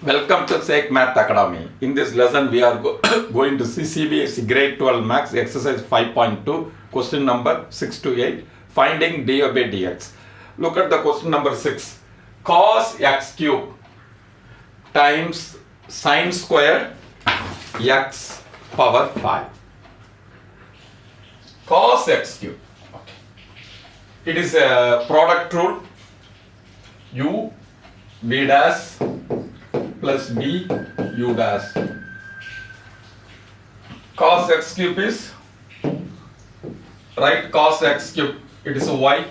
Welcome to Sheik Math Academy. In this lesson, we are going to see CBSE Grade 12 Maths Exercise 5.2, question number 6 to 8, finding d by dx. Look at the question number 6. Cos x cube times sine square x power 5. Cos x cube. Okay. It is a product rule. U b dash plus b u dash. Cos x cube is, right, cos x cube, it is a y,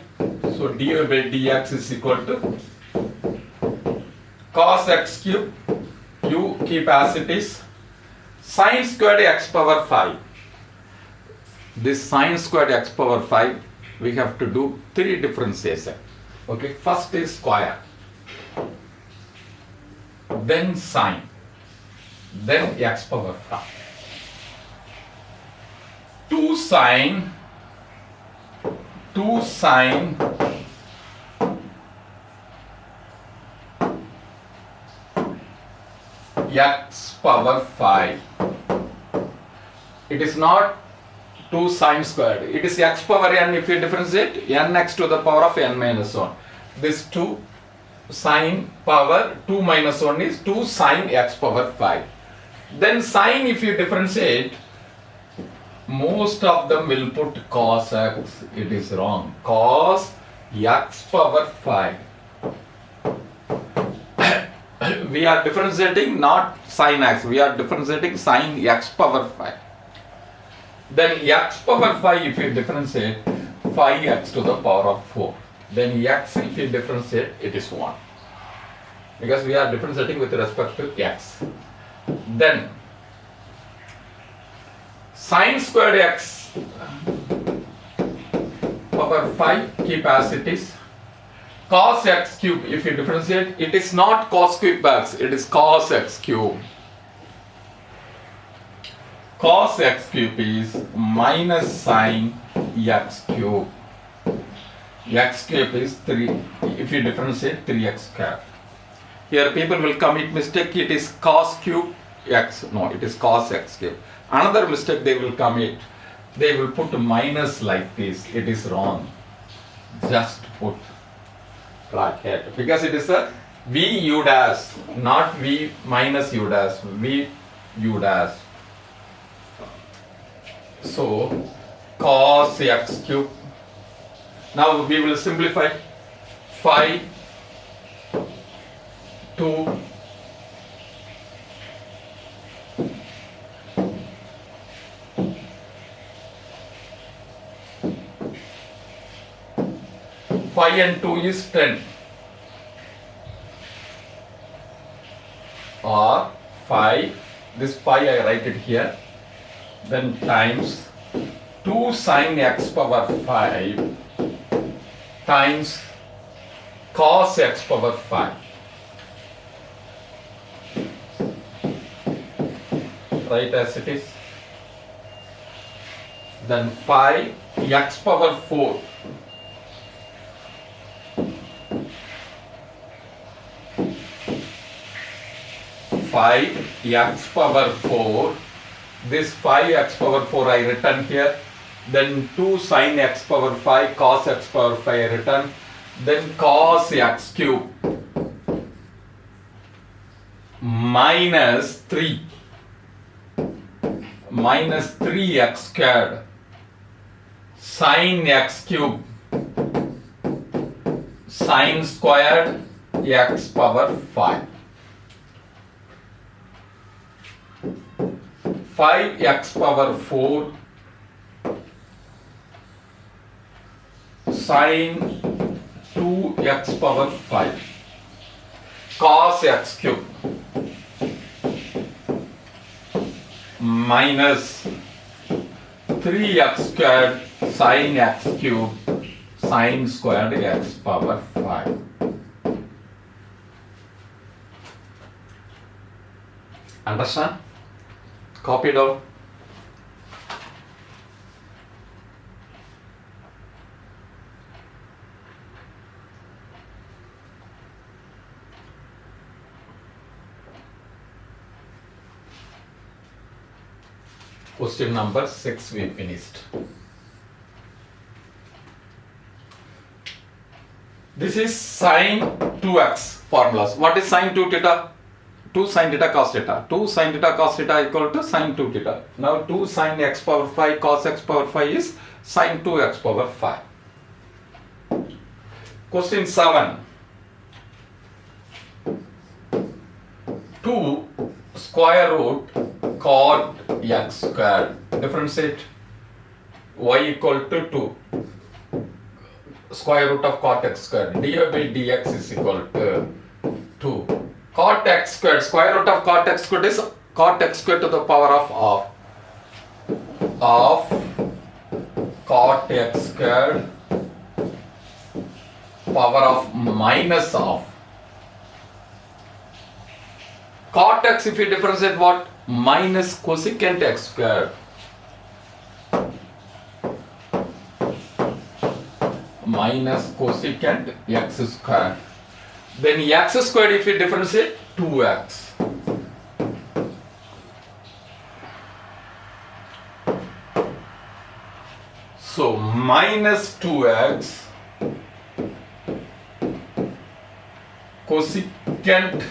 so dy by dx is equal to cos x cube, you keep as it is, sine squared x power 5. This sine squared x power 5, we have to do 3 differentiation. Okay, first is square, then sine, then x power 5. 2 sine x power 5. It is not 2 sine squared. It is x power n if you differentiate, nx to the power of n minus 1. This 2 sine power 2 minus 1 is 2 sine x power 5. Then sine if you differentiate, most of them will put cos x. It is wrong. Cos x power 5. We are differentiating not sine x. We are differentiating sine x power 5. Then x power 5 if you differentiate, 5x to the power of 4. Then x if you differentiate, it is 1. Because we are differentiating with respect to x. Then sine squared x power 5, keep as it is. Cos x cube, if you differentiate, it is not cos cube x, it is cos x cube. Cos x cube is minus sine x cube. X cube is 3, if you differentiate, 3x square. Here people will commit mistake, it is cos cube x. No, it is cos x cube. Another mistake they will commit, they will put minus like this. It is wrong. Just put bracket, because it is a v u dash, not v minus u dash, v u dash. So cos x cube. Now we will simplify. 5 2 5 and 2 is 10, or 5, this 5 I write it here, then times 2 sine x power 5 times cos x power 5. Write as it is. Then 5 x power 4 5 x power 4, this 5 x power 4 I written here, then 2 sine x power 5 cos x power 5 I written, then cos x cube minus 3 x squared sine x cube sine squared x power 5. 5x power 4 sine 2x power 5 cos x cube minus 3x squared sine x cube sine squared x power 5. Understand? Copy down. Question number 6 we finished. This is sine 2x formulas. What is sine 2 theta? 2 sine theta cos theta. 2 sine theta cos theta equal to sine 2 theta. Now 2 sine x power 5 cos x power 5 is sine 2x power 5. Question 7. 2 square root cot x squared. Differentiate y equal to 2. Square root of cot x squared. dy by dx is equal to 2. Cot x squared. Square root of cot x squared is cot x squared to the power of cot x squared power of minus of cot x. If you differentiate what? Minus cosecant x squared. Minus cosecant x squared. Then x squared, if you differentiate, 2x. So minus 2x cosecant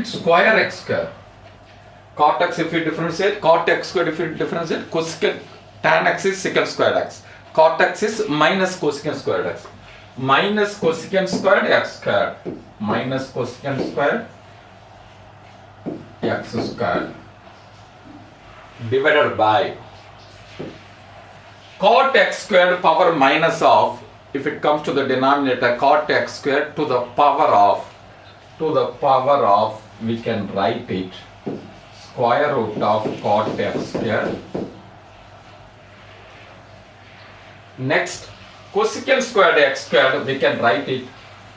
square x square. Cot x if you differentiate, cot x squared if you differentiate, cosecant tan x is secant squared x. Cot x is minus cosecant squared x. Minus cosecant squared x squared. Minus cosecant squared x squared. Divided by cot x squared power minus of, if it comes to the denominator, cot x squared to the power of, we can write it square root of cot x squared. Next, cosecant squared x squared, we can write it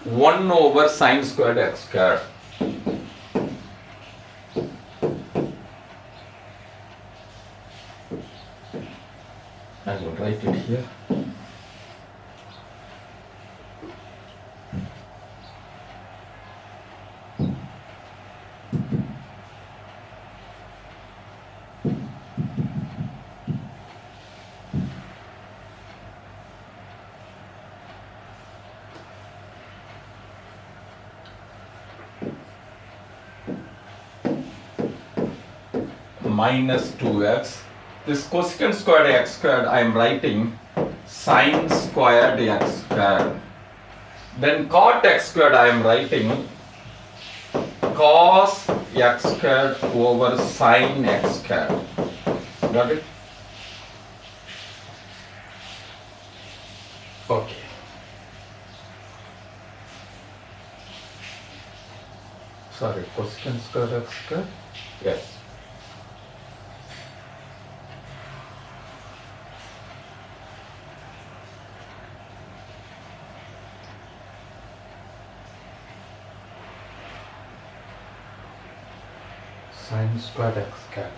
1 over sine squared x squared. I will write it here. Minus 2x. This cosecant squared x squared I am writing sine squared x squared. Then cot x squared I am writing cos x squared over sine x squared. Got it? Okay. Sorry, cosecant squared x squared? Yes. Sine squared x squared.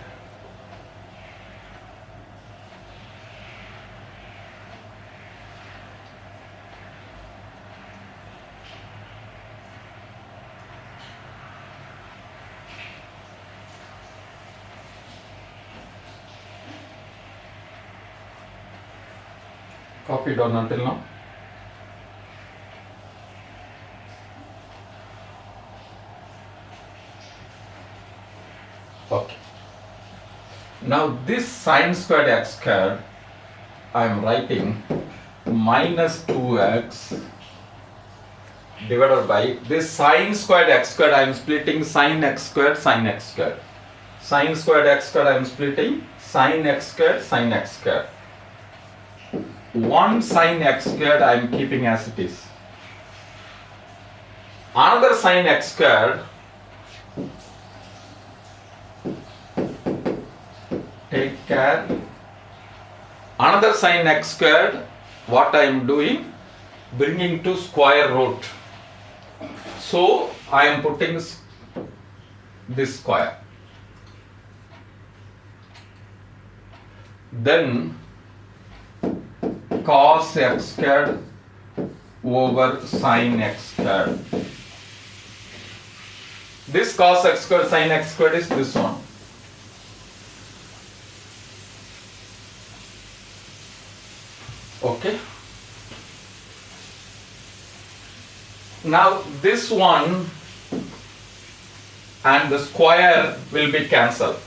Copied or not till now? Okay. Now this sine squared x squared I am writing minus 2x divided by this sine squared x squared I am splitting sine x squared, sine x squared. Sine squared x squared I am splitting sine x squared, sine x squared. 1 sine x squared I am keeping as it is. Another sine x squared, take care. Another sine x squared, what I am doing? Bringing to square root. So I am putting this square. Then cos x squared over sine x squared. This cos x squared, sine x squared is this one. Now this one and the square will be cancelled.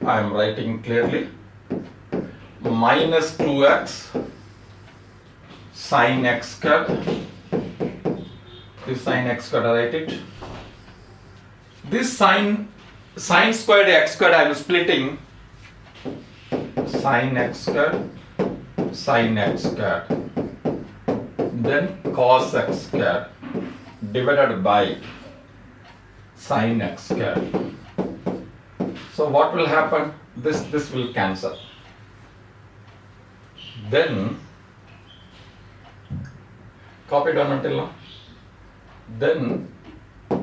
I am writing clearly. Minus 2x sin x squared. This sin x squared, I write it. This sin squared x squared I am splitting. Sin x squared, sin x squared. Then cos x squared divided by sin x squared. So what will happen? This will cancel. Then copy down until now. Then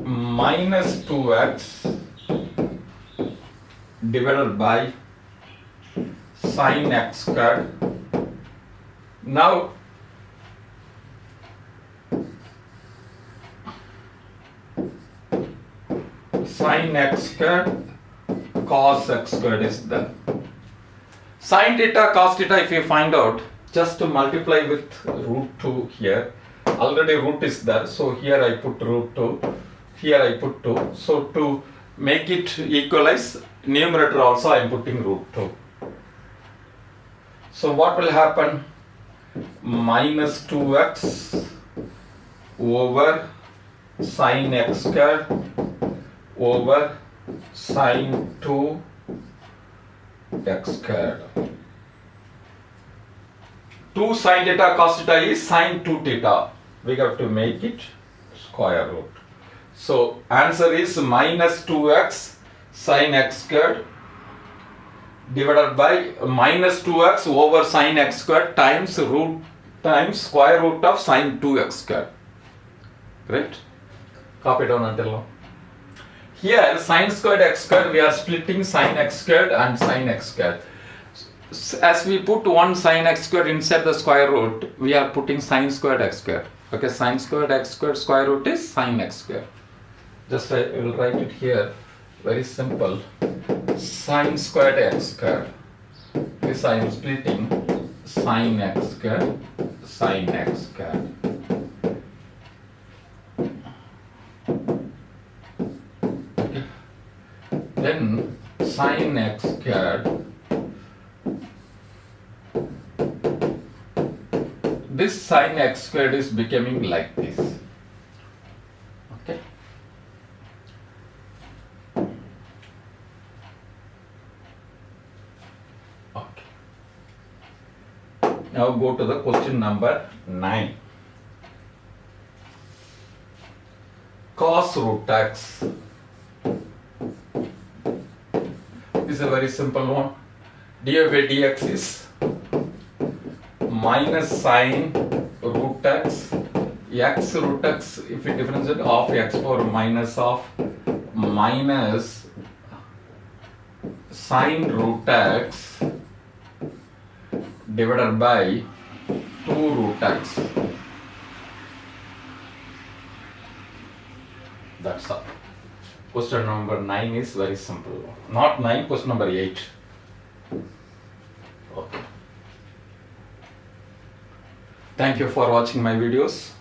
minus 2x divided by sin x squared. Now sin x squared cos x squared is there. Sin theta cos theta, if you find out, just to multiply with root 2 here. Already root is there, so here I put root 2, here I put 2. So to make it equalize, numerator also I am putting root 2. So what will happen? Minus 2x over sin x squared over sin 2 x squared. 2 sin theta cos theta is sin 2 theta. We have to make it square root. So answer is minus 2x sin x squared divided by minus 2x over sin x squared times square root of sin 2x squared. Right? Copy down until now. Here sin squared x squared, we are splitting sin x squared and sin x squared. As we put one sin x squared inside the square root, we are putting sin squared x squared. Okay, sin squared x squared square root is sin x squared. Just I will write it here. Very simple. Sin squared x squared. This I am splitting sin x squared, sin x squared. Okay. Then sin x squared. This sin x squared is becoming like this. Okay. Okay. Now go to the question number 9. Cos root x. This is a very simple one. dy by dx is minus sin root x root x, if we differentiate of x power minus of minus sin root x divided by 2 root x. That's all. Question number 9 is very simple. Not 9, question number 8. Okay. Thank you for watching my videos.